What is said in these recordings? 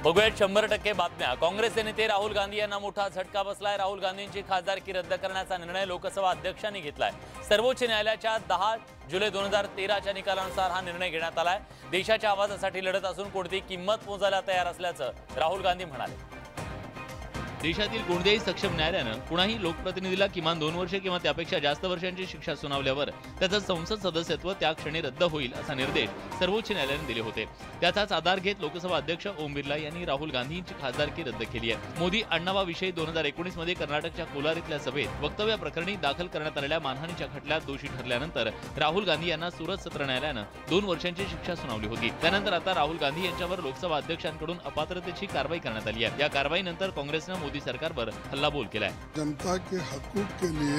बघूयात 100% बातम्या। काँग्रेसचे नेते राहुल गांधी यांना मोठा झटका बसलाय। राहुल गांधींची खासदारकी रद्द करण्याचा निर्णय लोकसभा अध्यक्षांनी घेतलाय। सर्वोच्च न्यायालयाच्या 10 जुलै 2013च्या निकालानुसार हा निर्णय घेण्यात आलाय। देशाच्या आवाजासाठी लढत असून कोणतीही किंमत मोजायला तयार असल्याचं राहुल गांधी म्हणाले। देशातील कोणत्याही सक्षम न्यायालयानं कुणाही लोकप्रतिनिधीला किमान 2 वर्षे किंवा त्यापेक्षा जास्त वर्षांची शिक्षा सुनावल्यावर त्याचं संसद सदस्यत्व त्या क्षणी रद्द होईल असा निर्देश सर्वोच्च न्यायालयाने दिले होते। त्याचाच आधार घेत लोकसभा अध्यक्ष ओम बिर्ला यांनी राहुल गांधींची खासदारकी रद्द केली आहे। मोदी अण्णावाविषयी 2019 मध्ये कर्नाटकच्या कोलार इथल्या सभेत वक्तव्याप्रकरणी दाखल करण्यात आलेल्या मानहानीच्या खटल्यात दोषी ठरल्यानंतर राहुल गांधी यांना सुरत सत्र न्यायालयानं 2 वर्षांची शिक्षा सुनावली होती। त्यानंतर आता राहुल गांधी यांच्यावर लोकसभा अध्यक्षांकडून अपात्रतेची कारवाई करण्यात आली आहे। या कारवाईनंतर काँग्रेसनं मोदी सरकार पर हल्लाबोल किया है। जनता के हकूक के लिए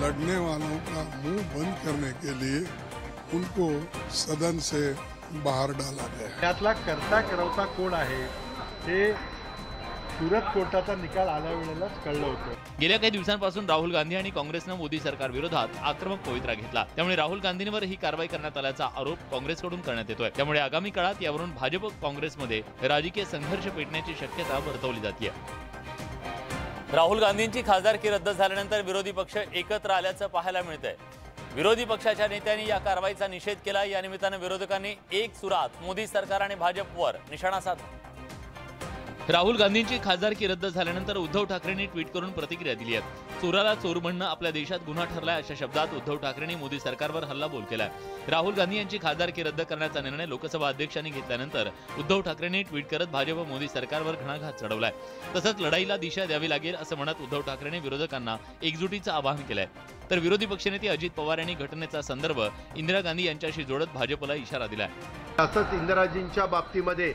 लड़ने वालों का मुंह बंद करने के लिए उनको सदन से बाहर डाला गया। त्यातला करता करवता कोण आहे हे सुरत कोर्टाचा निकाल आल्या वेळेलाच कळलं होतं। गेल्या काही दिवसांपासून राहुल गांधी आणि काँग्रेसनं मोदी सरकार विरोधात आक्रमक पवित्रा घेतला। त्यामुळे राहुल गांधींवर ही कारवाई करण्यात आल्याचा आरोप काँग्रेसकडून करण्यात येतोय। त्यामुळे आगामी काळात यावरून भाजप काँग्रेसमध्ये राजकीय संघर्ष पेटण्याची शक्यता वर्तवली जाते। राहुल गांधींची खासदारकी रद्द झाल्यानंतर विरोधी पक्ष एकत्र आल्याचं पाहायला मिळतंय। विरोधी पक्षाच्या नेत्यांनी या कारवाईचा निषेध केला। या निमित्तानं विरोधकांनी एक सुरात मोदी सरकार आणि भाजपवर निशाणा साधला। राहुल गांधींची खासदारकी रद्द झाल्यानंतर उद्धव ठाकरेंनी ट्विट करून प्रतिक्रिया दिली आहे। चोराला चोर म्हणणं आपल्या देशात गुन्हा ठरलाय अशा शब्दात उद्धव ठाकरेंनी मोदी सरकारवर हल्लाबोल केलाय। राहुल गांधी यांची खासदारकी रद्द करण्याचा निर्णय लोकसभा अध्यक्षांनी घेतल्यानंतर उद्धव ठाकरेंनी ट्विट करत भाजप मोदी सरकारवर घणाघात चढवलाय। तसंच लढाईला दिशा द्यावी लागेल असं म्हणत उद्धव ठाकरेंनी विरोधकांना एकजुटीचं आवाहन केलंय। तर विरोधी पक्षनेते अजित पवार यांनी घटनेचा संदर्भ इंदिरा गांधी यांच्याशी जोडत भाजपला इशारा दिलाय। असंच इंदिराजींच्या बाबतीमध्ये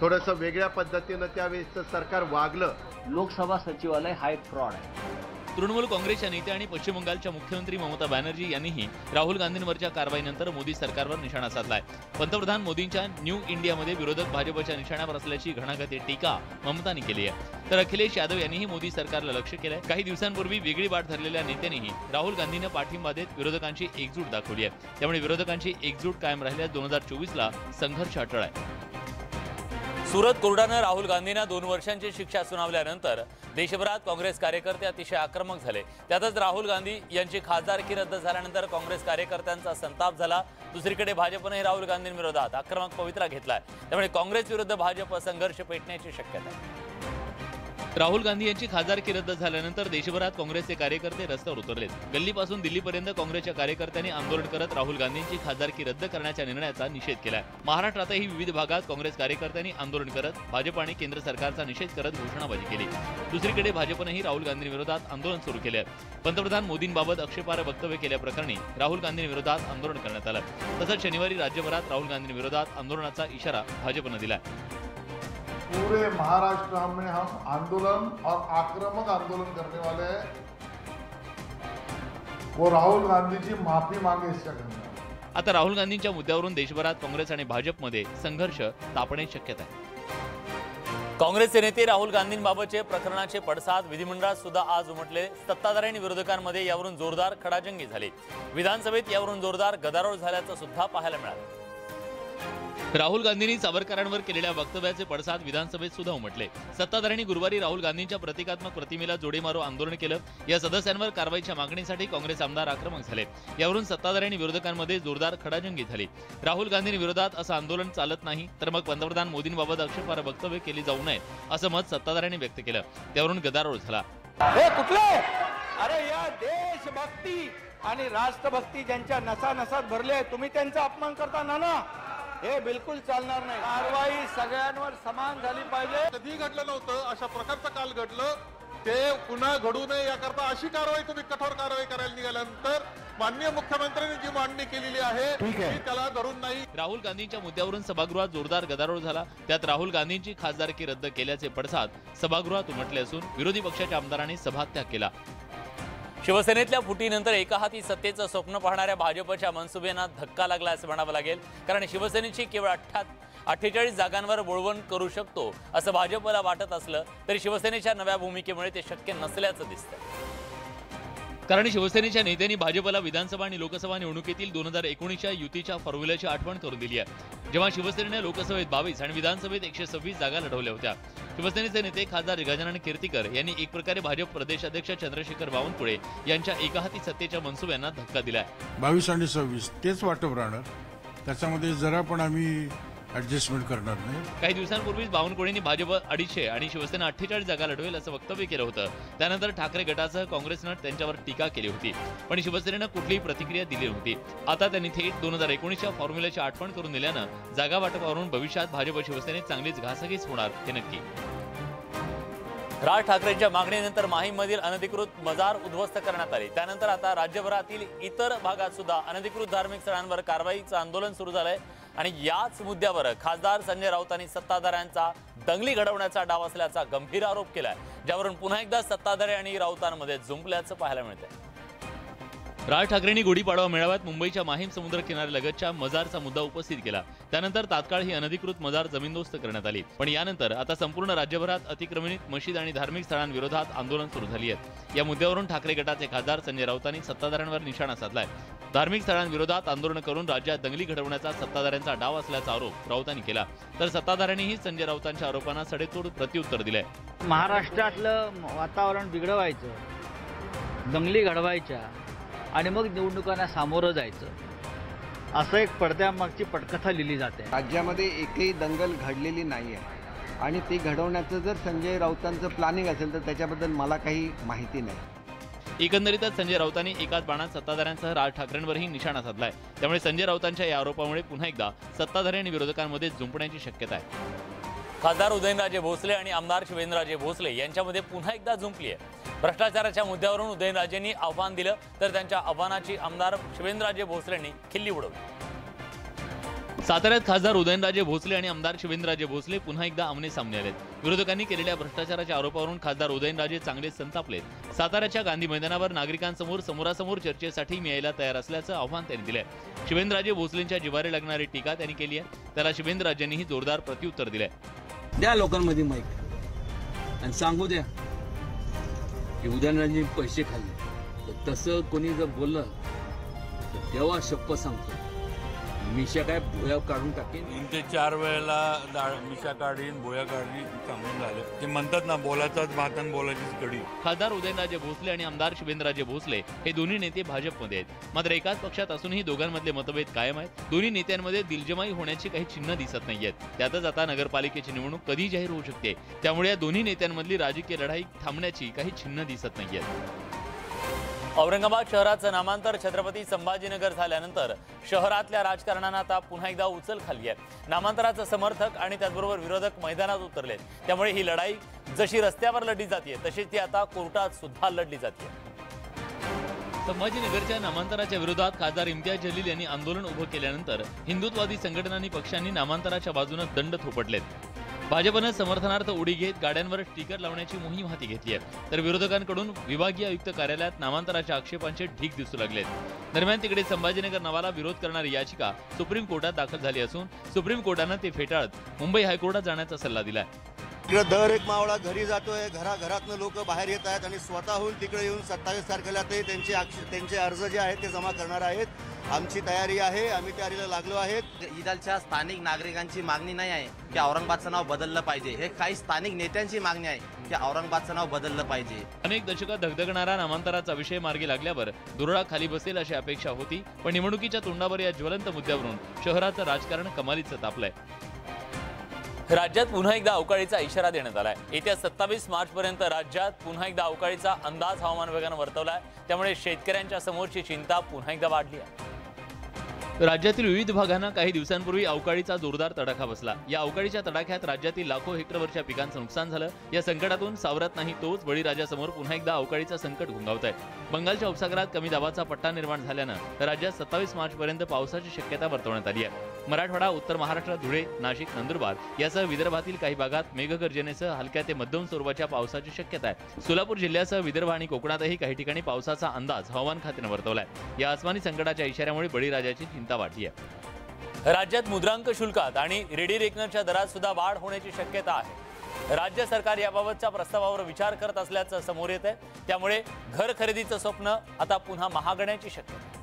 थोडंसं वेगळ्या पद्धतीनं त्यावेळेस सरकार वागलं। लोकसभा सचिवालय हा एक फ्रॉड आहे। तृणमूल काँग्रेसच्या नेत्या आणि पश्चिम बंगालच्या मुख्यमंत्री ममता बॅनर्जी यांनीही राहुल गांधींवरच्या कारवाईनंतर मोदी सरकारवर निशाणा साधलाय। पंतप्रधान मोदींच्या न्यू इंडियामध्ये विरोधक भाजपच्या निशाण्यावर असल्याची घणाघाती टीका ममतानी केली आहे। तर अखिलेश यादव यांनीही मोदी सरकारला लक्ष्य केलंय। काही दिवसांपूर्वी वेगळी वाट धरलेल्या नेत्यांनीही राहुल गांधींना पाठिंबा देत विरोधकांची एकजूट दाखवली आहे। त्यामुळे विरोधकांची एकजूट कायम राहिल्यास 2024ला संघर्ष अटळ आहे। सुरत कोर्टानं राहुल गांधींना 2 वर्षांची शिक्षा सुनावल्यानंतर देशभरात काँग्रेस कार्यकर्ते अतिशय आक्रमक झाले। त्यातच राहुल गांधी यांची खासदारकी रद्द झाल्यानंतर काँग्रेस कार्यकर्त्यांचा संताप झाला। दुसरीकडे भाजपने राहुल गांधींविरोधात आक्रमक पवित्रा घेतलाय। त्यामुळे काँग्रेस विरुद्ध भाजप संघर्ष पेटण्याची शक्यता आहे। राहुल गांधी यांची खासदारकी रद्द झाल्यानंतर देशभरात काँग्रेसचे कार्यकर्ते रस्त्यावर उतरलेत। गल्लीपासून दिल्लीपर्यंत काँग्रेसच्या कार्यकर्त्यांनी आंदोलन करत राहुल गांधींची खासदारकी रद्द करण्याच्या निर्णयाचा निषेध केलाय। महाराष्ट्रातही विविध भागात काँग्रेस कार्यकर्त्यांनी आंदोलन करत भाजप आणि केंद्र सरकारचा निषेध करत घोषणाबाजी केली। दुसरीकडे भाजपनेही राहुल गांधींविरोधात आंदोलन सुरू केले आहे। पंतप्रधान मोदींबाबत आक्षेपार्ह वक्तव्य केल्याप्रकरणी राहुल गांधींविरोधात आंदोलन करण्यात आलं। तसंच शनिवारी राज्यभरात राहुल गांधींविरोधात आंदोलनाचा इशारा भाजपनं दिलाय। पूरे महाराष्ट्र में हम आंदोलन और आक्रामक आंदोलन करने वाले हैं। वो राहुल गांधी जी माफी मांगे इसका करना। आता राहुल गांधींच्या मुद्द्यावरून देशभरात काँग्रेस आणि भाजपमध्ये संघर्ष तापण्याची शक्यता आहे। काँग्रेसचे नेते राहुल गांधींबाबतचे प्रकरणाचे पडसाद विधिमंडळात सुद्धा आज उमटले। सत्ताधारी आणि विरोधकांमध्ये यावरून जोरदार खडाजंगी झाली। विधानसभेत यावरून जोरदार गदारोळ झाल्याचं सुद्धा पाहायला मिळालं। राहुल गांधींनी सावरकरांवर केलेल्या वक्तव्याचे पडसाद विधानसभेत सुद्धा उमटले। सत्ताधाऱ्यांनी गुरुवारी राहुल गांधींच्या प्रतिकात्मक प्रतिमेला जोडे मारो आंदोलन केलं। या सदस्यांवर कारवाईच्या मागणीसाठी काँग्रेस आमदार आक्रमक झाले। यावरून सत्ताधाऱ्यांनी विरोधकांमध्ये जोरदार खडाजंगी झाली। राहुल गांधींविरोधात असं आंदोलन चालत नाही, तर मग पंतप्रधान मोदींबाबत आक्षेपार्ह वक्तव्य केली जाऊ नये असं मत सत्ताधाऱ्यांनी व्यक्त केलं। त्यावरून गदारोळ झाला। हे कुठले? अरे या देशभक्ती आणि राष्ट्रभक्ती ज्यांच्या नसा नसात भरले, तुम्ही त्यांचा अपमान करता ना, हे बिलकुल चालणार नाही। कारवाई सगळ्यांवर समान झाली पाहिजे। कधी घडलं नव्हतं अशा प्रकारचं काल घडलं, ते पुन्हा घडू नये याकरता अशी कारवाई तुम्ही कठोर कारवाई करायला निघाल्यानंतर माननीय मुख्यमंत्र्यांनी जी मांडणी केलेली आहे ती त्याला धरून नाही। राहुल गांधींच्या मुद्द्यावरून सभागृहात जोरदार गदारोळ झाला। त्यात राहुल गांधींची खासदारकी रद्द केल्याचे पडसाद सभागृहात उमटले असून विरोधी पक्षाच्या आमदारांनी सभात्याग केला। शिवसेनेतल्या फुटीनंतर एका हाती सत्तेचं स्वप्न पाहणाऱ्या भाजपच्या मनसुबेंना धक्का लागला असं म्हणावं लागेल। कारण शिवसेनेची केवळ 48 जागांवर बोळवण करू शकतो असं भाजपला वाटत असलं तरी शिवसेनेच्या नव्या भूमिकेमुळे ते शक्य नसल्याचं दिसतंय। कारण शिवसेनेच्या नेत्यांनी भाजपला विधानसभा आणि लोकसभा निवडणुकीतील 2019च्या युतीच्या फॉर्म्युल्याची आठवण करून दिली आहे, जेव्हा शिवसेनेने लोकसभेत 22 आणि विधानसभेत 126 जागा लढवल्या होत्या. शिवसेनेचे नेते खासदार गजानन कीर्तीकर यांनी एक प्रकारे भाजप प्रदेश अध्यक्ष चंद्रशेखर बावनकुळे यांच्या एकहाती सत्तेच्या मनसुब्यांना धक्का दिलाय. 22 आणि 26 तेच वाटप राहणार, त्याच्यामध्ये जरा पण आम्ही ऍडजस्टमेंट करणार नाही. काही दिवसांपूर्वीच बावनकुळेंनी भाजप 250 आणि शिवसेना 48 जागा लढवेल असं वक्तव्य केलं होतं. त्यानंतर ठाकरे गटासह काँग्रेसनं त्यांच्यावर टीका केली होती, पण शिवसेनेनं कुठलीही प्रतिक्रिया दिली नव्हती. आता त्यांनी थेट 2019च्या फॉर्म्युल्याची आठवण करून दिल्यानं जागा वाटपावरून भविष्यात भाजप शिवसेनेत चांगलीच घासाघीस होणार हे नक्की. राज ठाकरेंच्या मागणीनंतर माहीममधील अनधिकृत मजार उद्ध्वस्त करण्यात आली. त्यानंतर आता राज्यभरातील इतर भागात सुद्धा अनधिकृत धार्मिक स्थळांवर कारवाईचं आंदोलन सुरू झालंय आणि याच मुद्द्यावर खासदार संजय राऊतांनी सत्ताधाऱ्यांचा दंगली घडवण्याचा डाव असल्याचा गंभीर आरोप केलाय, ज्यावरून पुन्हा एकदा सत्ताधारी आणि राऊतांमध्ये जुंपल्याचं पाहायला मिळतंय. राज ठाकरेंनी गुढीपाडवा मेळाव्यात मुंबईच्या माहीम समुद्र किनाऱ्यालगतच्या मजारचा मुद्दा उपस्थित केला. त्यानंतर तात्काळ ही अनधिकृत मजार जमीनदोस्त करण्यात आली. पण यानंतर आता संपूर्ण राज्यभरात अतिक्रमणित मशीद आणि धार्मिक स्थळांविरोधात आंदोलन सुरू झाली आहेत. या मुद्द्यावरून ठाकरे गटाचे खासदार संजय राऊतांनी सत्ताधाऱ्यांवर निशाणा साधलाय. धार्मिक स्थळांविरोधात आंदोलन करून राज्यात दंगली घडवण्याचा सत्ताधाऱ्यांचा डाव असल्याचा आरोप राऊतांनी केला. तर सत्ताधाऱ्यांनीही संजय राऊतांच्या आरोपांना सडेतोड प्रत्युत्तर दिलंय. महाराष्ट्रातलं वातावरण बिघडवायचं, दंगली घडवायच्या आणि मग निवडणुकांना सामोरं जायचं, असं एक पडद्यामागची पटकथा लिहिली जाते. राज्यामध्ये एकही दंगल घडलेली नाही आहे आणि ती घडवण्याचं जर संजय राऊतांचं प्लॅनिंग असेल तर त्याच्याबद्दल मला काही माहिती नाही. एकंदरीतच संजय राऊतांनी एकाच बाणात सत्ताधाऱ्यांसह राज ठाकरेंवरही निशाणा साधलाय. त्यामुळे संजय राऊतांच्या या आरोपामुळे पुन्हा एकदा सत्ताधारी आणि विरोधकांमध्ये जुंपण्याची शक्यता आहे. खासदार उदयनराजे भोसले आणि आमदार शिवेंद्रराजे भोसले यांच्यामध्ये पुन्हा एकदा जुंपली आहे. भ्रष्टाचाराच्या मुद्द्यावरून उदयनराजेंनी आव्हान दिलं तर त्यांच्या आव्हानाची आमदार शिवेंद्रराजे भोसलेंनी खिल्ली उडवली. साताऱ्यात खासदार उदयनराजे भोसले आणि आमदार शिवेंद्रराजे भोसले पुन्हा एकदा आमने सामने आलेत. विरोधकांनी केलेल्या भ्रष्टाचाराच्या आरोपावरून खासदार उदयनराजे चांगले संतापलेत. साताऱ्याच्या गांधी मैदानावर नागरिकांसमोर समोरासमोर चर्चेसाठी मी यायला तयार असल्याचं आव्हान त्यांनी दिलंय. शिवेंद्रराजे भोसलेंच्या जिव्हारी लागणारी टीका त्यांनी केली आहे. त्याला शिवेंद्रराजेंनीही जोरदार प्रत्युत्तर दिलंय. द्या लोकांमध्ये माईक आणि सांगू द्या की उदयनराजे पैसे खाल्ले. तसं कोणी जर बोललं तर तेव्हा शप्प सांगतो मिशा काय भोया काढून टाकेन. 3 ते 4 वेळेला मिशा काढीन भोया काढीन सांगून झाले. ते म्हणतात ना बोलाचाच भात आणि बोलाचीच कडी. खासदार उदयनराजे भोसले आणि आमदार शिवेंद्रराजे भोसले हे दोन्ही नेते भाजपमध्ये आहेत. मात्र एकाच पक्षात असूनही दोघांमधले मतभेद कायम आहेत. दोन्ही नेत्यांमध्ये दिलजमाई होण्याची काही चिन्ह दिसत नाहीयेत. त्यातच आता नगरपालिकेची निवडणूक कधी जाहीर होऊ शकते, त्यामुळे या दोन्ही नेत्यांमधली राजकीय लढाई थांबण्याची काही चिन्ह दिसत नाहीयेत. औरंगाबाद शहराचं नामांतर छत्रपती संभाजीनगर झाल्यानंतर शहरातल्या राजकारणानं आता पुन्हा एकदा उचल खाल्ली आहे. नामांतराचं समर्थक आणि त्याचबरोबर विरोधक मैदानात उतरलेत. त्यामुळे ही लढाई जशी रस्त्यावर लढली जाते तशीच ती आता कोर्टात सुद्धा लढली जाते. संभाजीनगरच्या नामांतराच्या विरोधात खासदार इम्तियाज जलील यांनी आंदोलन उभं केल्यानंतर हिंदुत्ववादी संघटनांनी पक्षांनी नामांतराच्या बाजूने दंड थोपटलेत. भाजपनं समर्थनार्थ उडी घेत गाड्यांवर स्टिकर लावण्याची मोहीम हाती घेतली आहे. तर विरोधकांकडून विभागीय आयुक्त कार्यालयात नामांतराच्या आक्षेपांचे ढीग दिसू लागलेत. दरम्यान तिकडे संभाजीनगर नावाला विरोध करणारी याचिका सुप्रीम कोर्टात दाखल झाली असून सुप्रीम कोर्टानं ते फेटाळत मुंबई हायकोर्टात जाण्याचा सल्ला दिलाय. तिकडे दर एक मावळा घरी जातोय, घराघरातनं लोक बाहेर येत आहेत आणि स्वतःहून तिकडे येऊन 27 तारखेला ते त्यांचे अर्ज जे आहेत ते जमा करणार आहेत. आमची तयारी आहे, आम्ही तयारीला लागलो आहेत. इथलच्या स्थानिक नागरिकांची मागणी नाही आहे की औरंगाबादचं नाव बदललं पाहिजे. हे काही स्थानिक नेत्यांची मागणी आहे की औरंगाबादचं नाव बदललं पाहिजे. अनेक दशकात धगधगणारा नामांतराचा विषय मार्गी लागल्यावर दुरळा खाली बसेल अशी अपेक्षा होती, पण निवडणुकीच्या तोंडावर या ज्वलंत मुद्द्यावरून शहराचं राजकारण कमालीचं तापलंय. राज्यात पुन्हा एकदा अवकाळीचा इशारा देण्यात आलाय. येत्या 27 मार्चपर्यंत राज्यात पुन्हा एकदा अवकाळीचा अंदाज हवामान विभागानं वर्तवलाय. त्यामुळे शेतकऱ्यांच्या समोरची चिंता पुन्हा एकदा वाढली आहे. राज्यातील विविध भागांना काही दिवसांपूर्वी अवकाळीचा जोरदार तडाखा बसला. या अवकाळीच्या तडाख्यात राज्यातील लाखो हेक्टरवरच्या पिकांचं नुकसान झालं. या संकटातून सावरत नाही तोच बळीराजासमोर पुन्हा एकदा अवकाळीचं संकट घुंगावत आहे. बंगालच्या उपसागरात कमी दाबाचा पट्टा निर्माण झाल्यानं राज्यात 27 मार्चपर्यंत पावसाची शक्यता वर्तवण्यात आली आहे. मराठवाडा, उत्तर महाराष्ट्र, धुळे, नाशिक, नंदुरबार यासह विदर्भातील काही भागात मेघगर्जनेसह हलक्या ते मध्यम स्वरूपाच्या पावसाची शक्यता आहे. सोलापूर जिल्ह्यासह विदर्भ आणि कोकणातही काही ठिकाणी पावसाचा अंदाज हवामान खात्यानं वर्तवलाय. या आसमानी संकटाच्या इशाऱ्यामुळे बळीराजाची चिंता वाढली आहे. राज्यात मुद्रांक शुल्कात आणि रेडी रेकनरच्या दरात सुद्धा वाढ होण्याची शक्यता आहे. राज्य सरकार याबाबतच्या प्रस्तावावर विचार करत असल्याचं समोर येत आहे. त्यामुळे घर खरेदीचं स्वप्न आता पुन्हा महागण्याची शक्यता.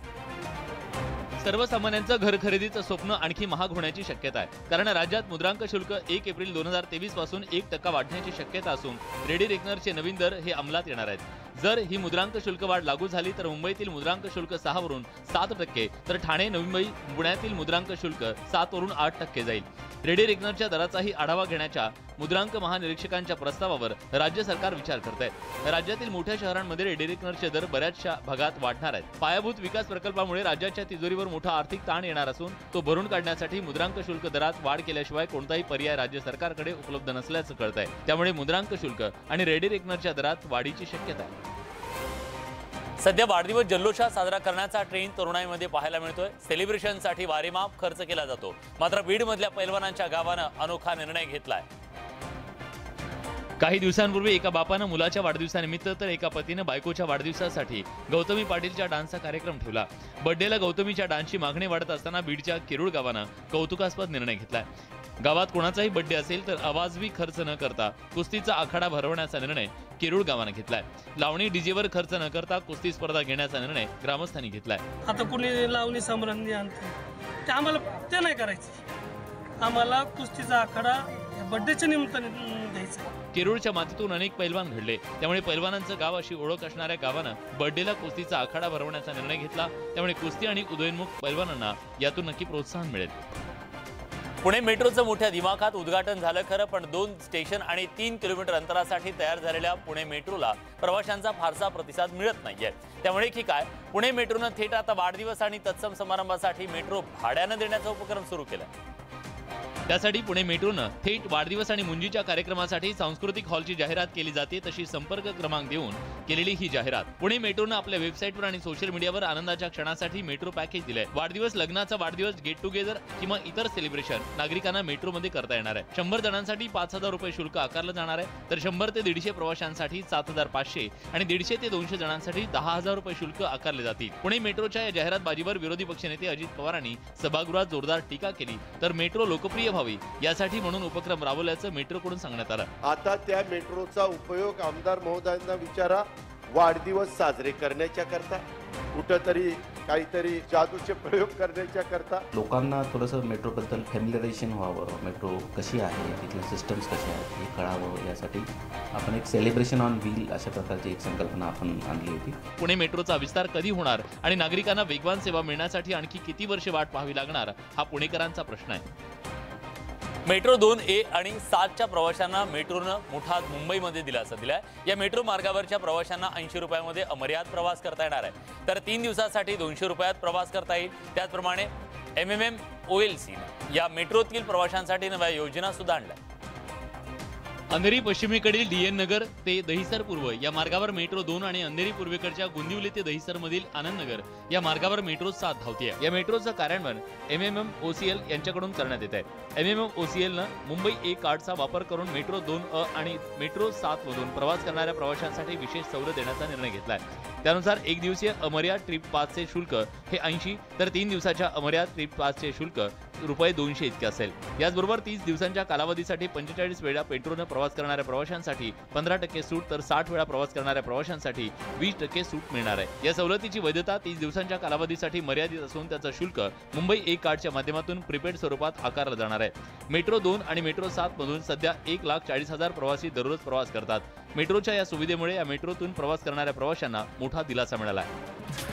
सर्वसामान्यांचं घर खरेदीचं स्वप्न आणखी महाग होण्याची शक्यता आहे. कारण राज्यात मुद्रांक शुल्क 1 एप्रिल 2023 पासून 1% वाढण्याची शक्यता असून रेडी रेकनरचे नवीन दर हे अंमलात येणार आहेत. जर ही मुद्रांक शुल्क वाढ लागू झाली तर मुंबईतील मुद्रांक शुल्क 6 वरून 7% तर ठाणे, नवी मुंबई, पुण्यातील मुद्रांक शुल्क 7 वरून 8% जाईल. रेडी रेकनरच्या दराचाही आढावा घेण्याच्या मुद्रांक महानिरीक्षकांच्या प्रस्तावावर राज्य सरकार विचार करत आहे. राज्यातील मोठ्या शहरांमध्ये रेडी रेकनरचे दर बऱ्याचशा भागात वाढणार आहेत. पायाभूत विकास प्रकल्पामुळे राज्याच्या तिजोरीवर मोठा आर्थिक ताण येणार असून तो भरून काढण्यासाठी मुद्रांक शुल्क दरात वाढ केल्याशिवाय कोणताही पर्याय राज्य सरकारकडे उपलब्ध नसल्याचं कळत आहे. त्यामुळे मुद्रांक शुल्क आणि रेडी रेकनरच्या दरात वाढीची शक्यता आहे. सध्या वाढदिवस जल्लोषात साजरा करण्याचा ट्रेंड तरुणाईमध्ये पाहायला मिळतोय. सेलिब्रेशनसाठी वारेमाप खर्च केला जातो. मात्र बीडमधल्या पैलवानांच्या गावानं अनोखा निर्णय घेतलाय. काही दिवसांपूर्वी एका बापानं मुलाच्या वाढदिवसानिमित्त तर एका पतीनं बायकोच्या वाढदिवसासाठी गौतमी पाटीलच्या डान्सचा कार्यक्रम ठेवला. बर्थडेला गौतमीच्या डान्सची मागणी वाढत असताना बीडच्या किरूळ गावानं कौतुकास्पद निर्णय घेतलाय. गावात कोणाचाही बर्थडे असेल तर अवाजवी खर्च न करता कुस्तीचा आखाडा भरवण्याचा निर्णय किरूळ गावानं घेतलाय. लावणी डीजेवर खर्च न करता कुस्ती स्पर्धा घेण्याचा निर्णय ग्रामस्थांनी घेतलाय. आता कुणी लावणी सम्रांनी आणते ते आम्हाला ते नाही करायचं. आम्हाला कुस्तीचा आखाडा बर्थडेच्या निमित्ताने द्यायचा. किरूळच्या मातीतून अनेक पैलवान घडले. त्यामुळे पैलवानांचं गाव अशी ओळख असणाऱ्या गावानं बर्थडेला कुस्तीचा आखाडा भरवण्याचा निर्णय घेतला. त्यामुळे कुस्ती आणि उदयोन्मुख पैलवानांना यातून नक्की प्रोत्साहन मिळेल. पुणे मेट्रोचं मोठ्या दिमाखात उद्घाटन झालं खरं, पण 2 स्टेशन आणि 3 किलोमीटर अंतरासाठी तयार झालेल्या पुणे मेट्रोला प्रवाशांचा फारसा प्रतिसाद मिळत नाहीये. त्यामुळे की काय, पुणे मेट्रोनं थेट आता वाढदिवस आणि तत्सम समारंभासाठी मेट्रो भाड्यानं देण्याचा उपक्रम सुरू केला. त्यासाठी पुणे मेट्रोनं थेट वाढदिवस आणि मुंजीच्या कार्यक्रमासाठी सांस्कृतिक हॉलची जाहिरात केली जाते तशी संपर्क क्रमांक देऊन केलेली ही जाहिरात. पुणे मेट्रोनं आपल्या वेबसाईटवर आणि सोशल मीडियावर आनंदाच्या क्षणासाठी मेट्रो पॅकेज दिलंय. वाढदिवस, लग्नाचा वाढदिवस, गेट टुगेदर किंवा इतर सेलिब्रेशन नागरिकांना मेट्रोमध्ये करता येणार आहे. 100 जणांसाठी 5,000 रुपये शुल्क आकारलं जाणार आहे, तर 100 ते 150 प्रवाशांसाठी 7,500 आणि 150 ते 200 जणांसाठी 10,000 रुपये शुल्क आकारले जातील. पुणे मेट्रोच्या या जाहिरातबाजीवर विरोधी पक्षनेते अजित पवारांनी सभागृहात जोरदार टीका केली. तर मेट्रो लोकप्रिय व्हावी यासाठी म्हणून उपक्रम राबवल्याचं मेट्रोकडून सांगण्यात आलं. आता त्या मेट्रोचा उपयोग आमदार महोदयांना विचारा, वाढदिवस साजरे करण्याच्या करता, कुठंतरी काहीतरी जादूचे प्रयोग करण्याच्या करता. लोकांना थोडंसं मेट्रोबद्दल फॅमिलिअरायझेशन व्हावं, मेट्रो कशी आहे, तिथल्या सिस्टम्स कशा आहेत हे कळावं, यासाठी आपण एक सेलिब्रेशन ऑन व्हील अशा प्रकारची एक संकल्पना आपण आणली होती. पुणे मेट्रोचा विस्तार कधी होणार आणि नागरिकांना वेगवान सेवा मिळण्यासाठी आणखी किती वर्षे वाट पाहावी लागणार हा पुणेकरांचा प्रश्न आहे. मेट्रो 2A आणि 7च्या प्रवाशांना मेट्रोनं मोठा मुंबईमध्ये दिलासा दिलाय. या मेट्रो मार्गावरच्या प्रवाशांना 80 रुपयांमध्ये अमर्याद प्रवास करता येणार आहे, तर 3 दिवसासाठी 200 रुपयात प्रवास करता येईल. त्याचप्रमाणे MMMOLC या मेट्रोतील प्रवाशांसाठी नव्या योजना सुद्धा आणल्या. अंधेरी पश्चिमेकडील DN नगर ते दहिसर पूर्व या मार्गावर मेट्रो 2 आणि अंधेरी पूर्वेकडच्या गोंदिवली ते दहिसर मधील आनंद नगर या मार्गावर मेट्रो 7 धावते. या मेट्रोचं कार्यान्वयन MMMOCL यांच्याकडून करण्यात येत आहे. MMMOCLनं मुंबई ए कार्डचा वापर करून मेट्रो 2A आणि मेट्रो 7 मधून प्रवास करणाऱ्या प्रवाशांसाठी विशेष सवलत देण्याचा निर्णय घेतलाय. त्यानुसार 1 दिवसीय अमर्याद ट्रिप पासचे शुल्क हे 80 तर 3 दिवसाच्या अमर्याद ट्रिप पासचे शुल्क रुपये 200 इतके असेल. याचबरोबर 30 दिवसांच्या कालावधीसाठी 45 वेळा मेट्रोनं प्रवास करणाऱ्या प्रवाशांसाठी 15% सूट तर 60 वेळा प्रवास करणाऱ्या प्रवाशांसाठी 20% सूट मिळणार आहे. या सवलतीची वैधता 30 दिवसांच्या कालावधीसाठी मर्यादित असून त्याचं शुल्क मुंबई ए कार्डच्या माध्यमातून प्रीपेड स्वरूपात आकारलं जाणार आहे. मेट्रो 2 आणि मेट्रो 7 मधून सध्या 1,40,000 प्रवासी दररोज प्रवास करतात. मेट्रोच्या या सुविधेमुळे या मेट्रोतून प्रवास करणाऱ्या प्रवाशांना मोठा दिलासा मिळाला आहे.